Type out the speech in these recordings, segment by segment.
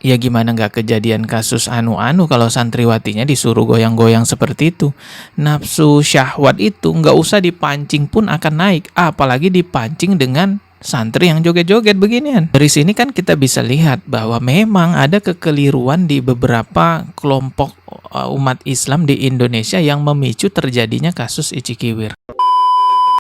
Ya gimana nggak kejadian kasus anu-anu kalau santriwatinya disuruh goyang-goyang seperti itu. Nafsu syahwat itu nggak usah dipancing pun akan naik, apalagi dipancing dengan santri yang joget-joget beginian. Dari sini kan kita bisa lihat bahwa memang ada kekeliruan di beberapa kelompok umat Islam di Indonesia yang memicu terjadinya kasus icikiwir.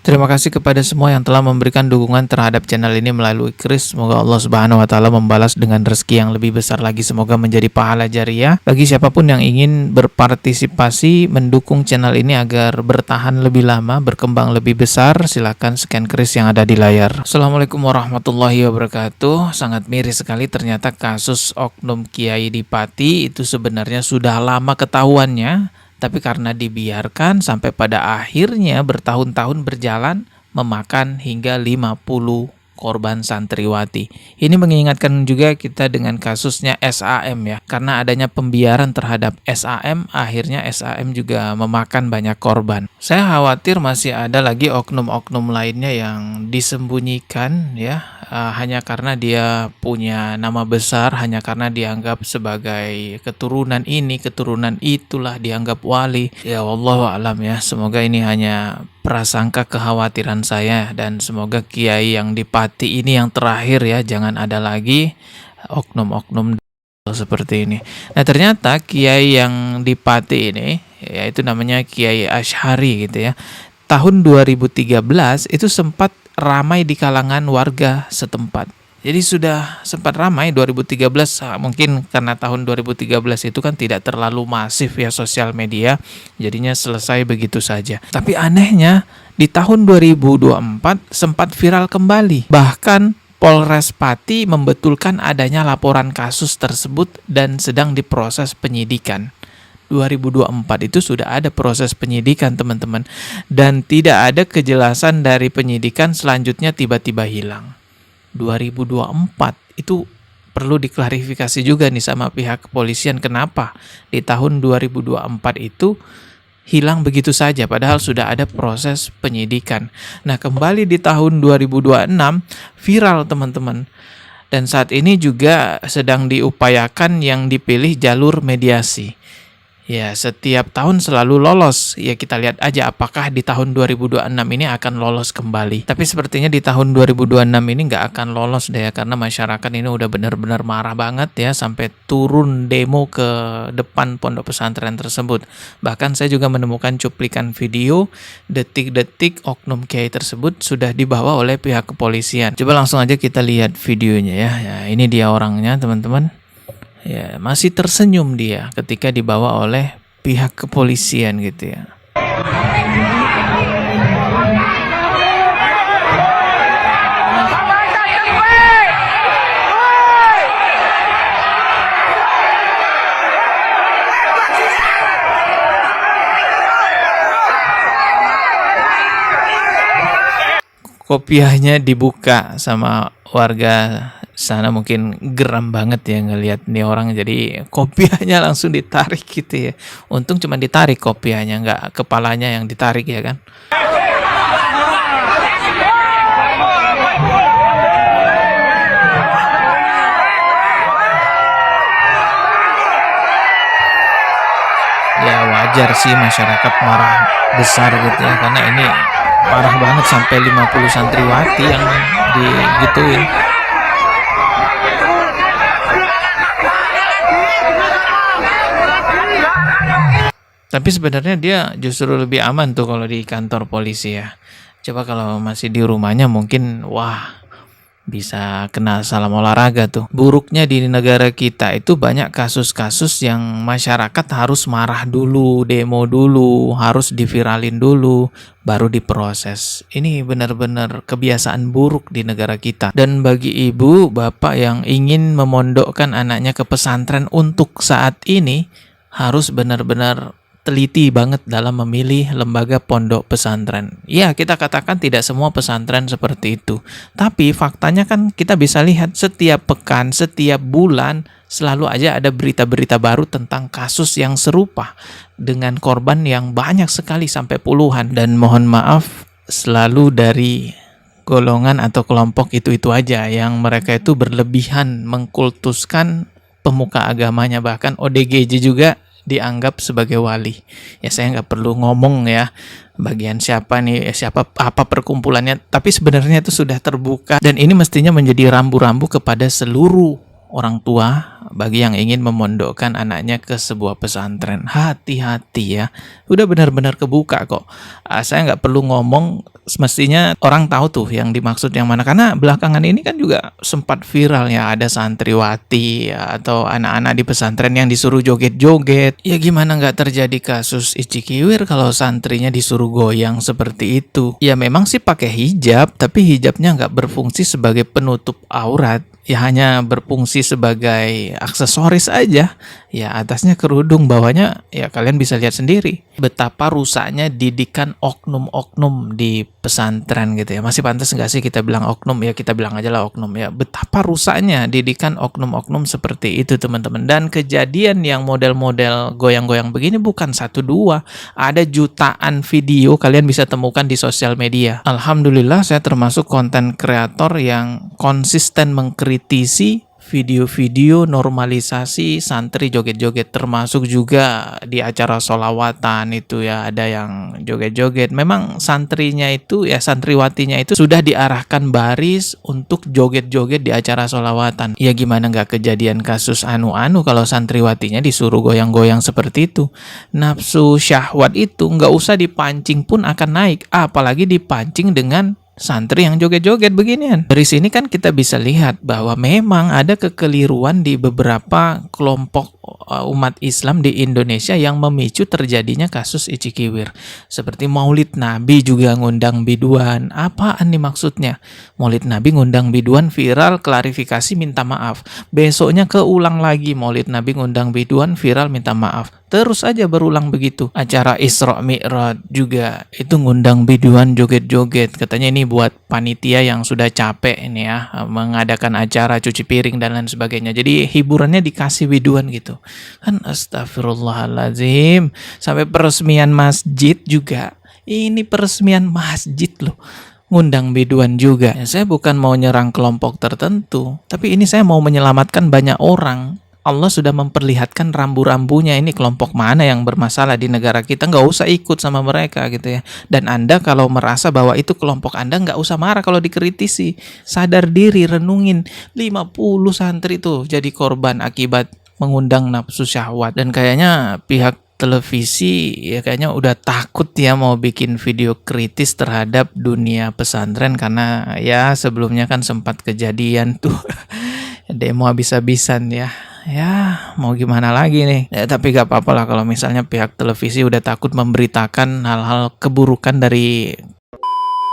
Terima kasih kepada semua yang telah memberikan dukungan terhadap channel ini melalui Kris. Semoga Allah Subhanahu wa Ta'ala membalas dengan rezeki yang lebih besar lagi. Semoga menjadi pahala jariah bagi siapapun yang ingin berpartisipasi mendukung channel ini agar bertahan lebih lama, berkembang lebih besar. Silakan scan Kris yang ada di layar. Assalamualaikum warahmatullahi wabarakatuh. Sangat miris sekali, ternyata kasus oknum kiai di Pati itu sebenarnya sudah lama ketahuannya. Tapi karena dibiarkan sampai pada akhirnya bertahun-tahun berjalan memakan hingga 50 korban santriwati. Ini mengingatkan juga kita dengan kasusnya SAM ya. Karena adanya pembiaran terhadap SAM, akhirnya SAM juga memakan banyak korban. Saya khawatir masih ada lagi oknum-oknum lainnya yang disembunyikan ya. Hanya karena dia punya nama besar, hanya karena dianggap sebagai keturunan ini, keturunan itulah, dianggap wali. Ya wallahu a'lam ya, semoga ini hanya prasangka kekhawatiran saya, dan semoga kiai yang di Pati ini yang terakhir ya, jangan ada lagi oknum-oknum seperti ini. Nah ternyata kiai yang di Pati ini, yaitu namanya Kiai Asy'ari gitu ya, tahun 2013 itu sempat ramai di kalangan warga setempat. Jadi sudah sempat ramai 2013, mungkin karena tahun 2013 itu kan tidak terlalu masif ya sosial media, jadinya selesai begitu saja. Tapi anehnya di tahun 2024 sempat viral kembali. Bahkan Polres Pati membetulkan adanya laporan kasus tersebut dan sedang diproses penyidikan. 2024 itu sudah ada proses penyidikan teman-teman, dan tidak ada kejelasan dari penyidikan selanjutnya tiba-tiba hilang. 2024 itu perlu diklarifikasi juga nih sama pihak kepolisian, kenapa di tahun 2024 itu hilang begitu saja padahal sudah ada proses penyidikan. Nah kembali di tahun 2026 viral teman-teman, dan saat ini juga sedang diupayakan yang dipilih jalur mediasi. Ya, setiap tahun selalu lolos. Ya, kita lihat aja apakah di tahun 2026 ini akan lolos kembali. Tapi sepertinya di tahun 2026 ini nggak akan lolos deh ya, karena masyarakat ini udah benar-benar marah banget ya, sampai turun demo ke depan pondok pesantren tersebut. Bahkan saya juga menemukan cuplikan video detik-detik oknum kiai tersebut sudah dibawa oleh pihak kepolisian. Coba langsung aja kita lihat videonya ya. Ya, ini dia orangnya teman-teman. Ya, masih tersenyum dia ketika dibawa oleh pihak kepolisian gitu ya. Kopiahnya dibuka sama warga sana, mungkin geram banget ya ngelihat nih orang, jadi kopiahnya langsung ditarik gitu ya. Untung cuma ditarik kopiahnya, nggak kepalanya yang ditarik ya kan. Ya wajar sih masyarakat marah besar gitu ya, karena ini parah banget sampai 50 santriwati yang digituin. Tapi sebenarnya dia justru lebih aman tuh kalau di kantor polisi ya. Coba kalau masih di rumahnya mungkin wah bisa kena salam olahraga tuh. Buruknya di negara kita itu banyak kasus-kasus yang masyarakat harus marah dulu, demo dulu, harus diviralin dulu, baru diproses. Ini benar-benar kebiasaan buruk di negara kita. Dan bagi ibu, bapak yang ingin memondokkan anaknya ke pesantren untuk saat ini, harus benar-benar teliti banget dalam memilih lembaga pondok pesantren. Ya, kita katakan tidak semua pesantren seperti itu. Tapi faktanya kan kita bisa lihat setiap pekan, setiap bulan selalu aja ada berita-berita baru tentang kasus yang serupa dengan korban yang banyak sekali sampai puluhan. Dan mohon maaf, selalu dari golongan atau kelompok itu aja yang mereka itu berlebihan mengkultuskan pemuka agamanya, bahkan ODGJ juga dianggap sebagai wali. Ya saya nggak perlu ngomong ya bagian siapa nih, siapa apa perkumpulannya, tapi sebenarnya itu sudah terbuka dan ini mestinya menjadi rambu-rambu kepada seluruh orang tua bagi yang ingin memondokkan anaknya ke sebuah pesantren. Hati-hati ya, udah benar-benar kebuka kok. Saya nggak perlu ngomong, semestinya orang tahu tuh yang dimaksud yang mana, karena belakangan ini kan juga sempat viral ya, ada santriwati ya, atau anak-anak di pesantren yang disuruh joget-joget. Ya gimana nggak terjadi kasus icikiwir kalau santrinya disuruh goyang seperti itu. Ya memang sih pakai hijab, tapi hijabnya nggak berfungsi sebagai penutup aurat, ya hanya berfungsi sebagai aksesoris aja. Ya atasnya kerudung, bawahnya ya kalian bisa lihat sendiri betapa rusaknya didikan oknum-oknum di pesantren gitu ya. Masih pantas nggak sih kita bilang oknum? Ya kita bilang aja lah oknum ya. Betapa rusaknya didikan oknum-oknum seperti itu teman-teman. Dan kejadian yang model-model goyang-goyang begini bukan satu dua, ada jutaan video kalian bisa temukan di sosial media. Alhamdulillah saya termasuk konten kreator yang konsisten mengkritisi video-video normalisasi santri joget-joget, termasuk juga di acara sholawatan itu ya ada yang joget-joget. Memang santrinya itu ya, santriwatinya itu sudah diarahkan baris untuk joget-joget di acara sholawatan. Ya gimana nggak kejadian kasus anu-anu kalau santriwatinya disuruh goyang-goyang seperti itu. Nafsu syahwat itu nggak usah dipancing pun akan naik, apalagi dipancing dengan santri yang joget-joget beginian. Dari sini kan kita bisa lihat bahwa memang ada kekeliruan di beberapa kelompok umat Islam di Indonesia yang memicu terjadinya kasus icikiwir. Seperti Maulid Nabi juga ngundang biduan. Apaan nih maksudnya? Maulid Nabi ngundang biduan viral, klarifikasi minta maaf. Besoknya keulang lagi Maulid Nabi ngundang biduan viral minta maaf. Terus aja berulang begitu. Acara Isra Mi'raj juga itu ngundang biduan joget-joget. Katanya ini buat panitia yang sudah capek ini ya, mengadakan acara cuci piring dan lain sebagainya. Jadi hiburannya dikasih biduan gitu. Kan astagfirullahaladzim. Sampai peresmian masjid juga. Ini peresmian masjid loh, ngundang biduan juga. Ya, saya bukan mau nyerang kelompok tertentu, tapi ini saya mau menyelamatkan banyak orang. Allah sudah memperlihatkan rambu-rambunya, ini kelompok mana yang bermasalah di negara kita, nggak usah ikut sama mereka gitu ya. Dan Anda kalau merasa bahwa itu kelompok Anda, nggak usah marah kalau dikritisi. Sadar diri, renungin, 50 santri tuh jadi korban akibat mengundang nafsu syahwat. Dan kayaknya pihak televisi ya kayaknya udah takut ya mau bikin video kritis terhadap dunia pesantren, karena ya sebelumnya kan sempat kejadian tuh demo habis-habisan ya. Ya mau gimana lagi nih ya, tapi gak apa-apa lah kalau misalnya pihak televisi udah takut memberitakan hal-hal keburukan dari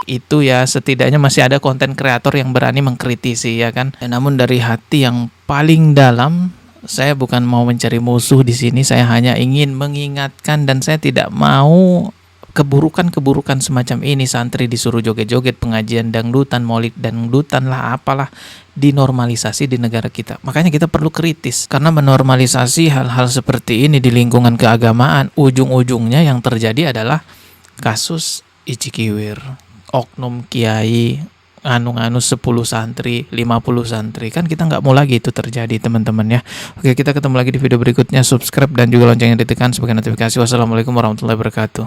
itu ya, setidaknya masih ada konten kreator yang berani mengkritisi ya kan. Ya, namun dari hati yang paling dalam, saya bukan mau mencari musuh di sini, saya hanya ingin mengingatkan dan saya tidak mau keburukan-keburukan semacam ini, santri disuruh joget-joget, pengajian dangdutan, maulid dangdutan lah apalah, dinormalisasi di negara kita. Makanya kita perlu kritis, karena menormalisasi hal-hal seperti ini di lingkungan keagamaan, ujung-ujungnya yang terjadi adalah kasus icikiwir, oknum kiai anu-anu 10 santri, 50 santri. Kan kita nggak mau lagi itu terjadi teman-teman ya. Oke, kita ketemu lagi di video berikutnya. Subscribe dan juga loncengnya ditekan sebagai notifikasi. Wassalamualaikum warahmatullahi wabarakatuh.